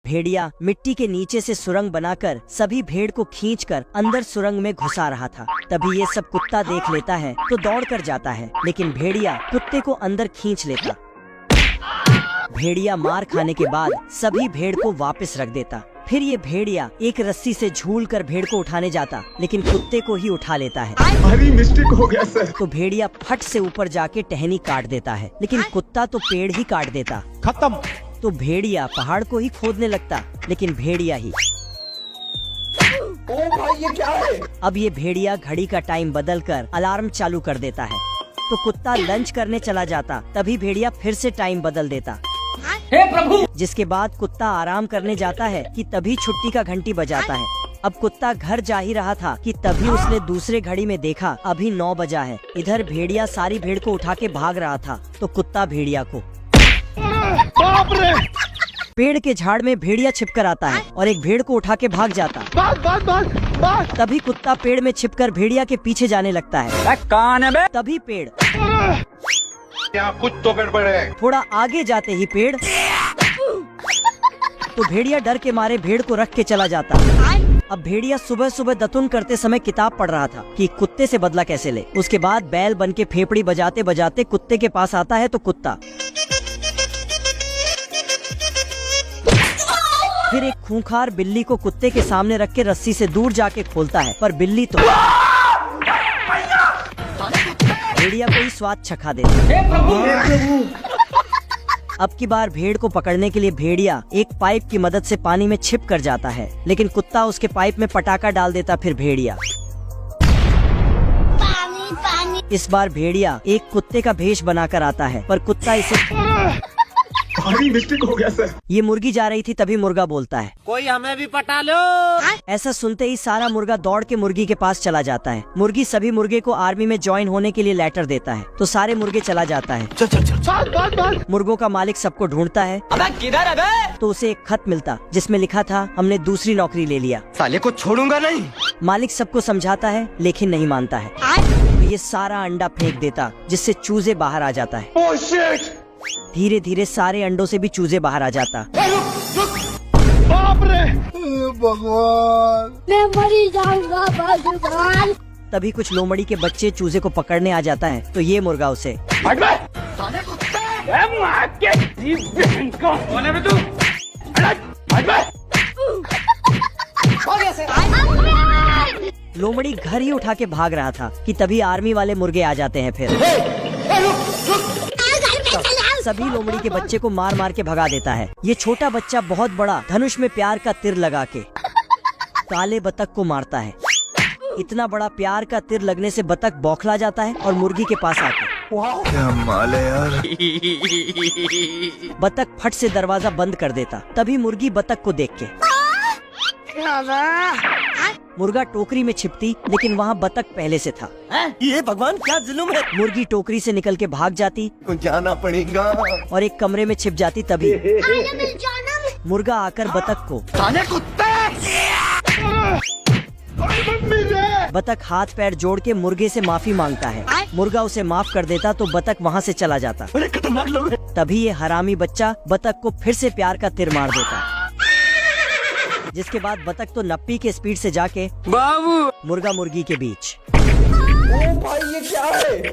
भेड़िया मिट्टी के नीचे से सुरंग बनाकर सभी भेड़ को खींचकर अंदर सुरंग में घुसा रहा था। तभी ये सब कुत्ता देख लेता है तो दौड़ कर जाता है, लेकिन भेड़िया कुत्ते को अंदर खींच लेता। भेड़िया मार खाने के बाद सभी भेड़ को वापस रख देता। फिर ये भेड़िया एक रस्सी से झूल कर भेड़ को उठाने जाता, लेकिन कुत्ते को ही उठा लेता है। भारी मिस्टेक हो गया सर। तो भेड़िया फट से ऊपर जाके टहनी काट देता है, लेकिन कुत्ता तो पेड़ ही काट देता। खत्म। तो भेड़िया पहाड़ को ही खोदने लगता, लेकिन भेड़िया ही। ओ भाई ये क्या है? अब ये भेड़िया घड़ी का टाइम बदल कर अलार्म चालू कर देता है। तो कुत्ता लंच करने चला जाता, तभी भेड़िया फिर से टाइम बदल देता। हे प्रभु! जिसके बाद कुत्ता आराम करने जाता है कि तभी छुट्टी का घंटी बजाता है। अब कुत्ता घर जा ही रहा था कि तभी उसने दूसरे घड़ी में देखा अभी 9 बजा है। इधर भेड़िया सारी भेड़ को उठा के भाग रहा था, तो कुत्ता भेड़िया को बाप रे! पेड़ के झाड़ में भेड़िया छिपकर आता है और एक भेड़ को उठा के भाग जाता। भाग! तभी कुत्ता पेड़ में छिपकर भेड़िया के पीछे जाने लगता है। कौन है बे? तभी पेड़ यहाँ कुछ तो गड़बड़ है। थोड़ा आगे जाते ही पेड़ तो भेड़िया डर के मारे भेड़ को रख के चला जाता। अब भेड़िया सुबह सुबह दतुन करते समय किताब पढ़ रहा था कि कुत्ते से बदला कैसे ले। उसके बाद बैल बन के फेफड़ी बजाते बजाते कुत्ते के पास आता है, तो कुत्ता फिर एक खूंखार बिल्ली को कुत्ते के सामने रख के रस्सी से दूर जाके खोलता है, पर बिल्ली तो भेड़िया को ही स्वाद चखा देता। हे प्रभु! अब की बार भेड़ को पकड़ने के लिए भेड़िया एक पाइप की मदद से पानी में छिप कर जाता है, लेकिन कुत्ता उसके पाइप में पटाखा डाल देता। फिर भेड़िया इस बार भेड़िया एक कुत्ते का भेष बनाकर आता है, पर कुत्ता इसे भारी मिस्टेक हो गया सर। ये मुर्गी जा रही थी, तभी मुर्गा बोलता है, कोई हमें भी पटा लो। ऐसा सुनते ही सारा मुर्गा दौड़ के मुर्गी के पास चला जाता है। मुर्गी सभी मुर्गे को आर्मी में ज्वाइन होने के लिए लेटर देता है, तो सारे मुर्गे चला जाता है। चल। मुर्गों का मालिक सबको ढूंढता है, अबे किधर है बे? तो उसे एक खत मिलता जिसमें लिखा था, हमने दूसरी नौकरी ले लिया। साले को छोड़ूंगा नहीं। मालिक सबको समझाता है, लेकिन नहीं मानता है। तो ये सारा अंडा फेंक देता, जिससे चूजे बाहर आ जाता है। Oh shit! धीरे धीरे सारे अंडों से भी चूजे बाहर आ जाता। बाप रे! भगवान! मैं मरी जाऊंगा भगवान। तभी कुछ लोमड़ी के बच्चे चूजे को पकड़ने आ जाता है, तो ये मुर्गा उसे हट बे! साले कुत्ते! ए मार के जीव बहन को! कौन है बे तू? हट बे! हो गया सर। लोमड़ी घर ही उठा के भाग रहा था कि तभी आर्मी वाले मुर्गे आ जाते हैं। फिर सभी लोमड़ी के बच्चे को मार मार के भगा देता है। ये छोटा बच्चा बहुत बड़ा धनुष में प्यार का तीर लगा के काले बतख को मारता है। इतना बड़ा प्यार का तीर लगने से बतख बौखला जाता है और मुर्गी के पास आके क्या माल है यार। बतख फट से दरवाजा बंद कर देता। तभी मुर्गी बतख को देख के मुर्गा टोकरी में छिपती, लेकिन वहाँ बतख पहले से था। ये भगवान क्या जुल्म है। मुर्गी टोकरी से निकल के भाग जाती जाना पड़ेगा और एक कमरे में छिप जाती। तभी मुर्गा आकर बतख को साले कुत्ते! बतख हाथ पैर जोड़ के मुर्गे से माफी मांगता है। मुर्गा उसे माफ कर देता, तो बतख वहाँ से चला जाता। बड़े खतरनाक लोग हैं। तभी ये हरामी बच्चा बतख को फिर से प्यार का तीर मार देता, जिसके बाद बतख तो नप्पी के स्पीड से जाके बाबू! मुर्गा मुर्गी के बीच ओ भाई ये क्या है?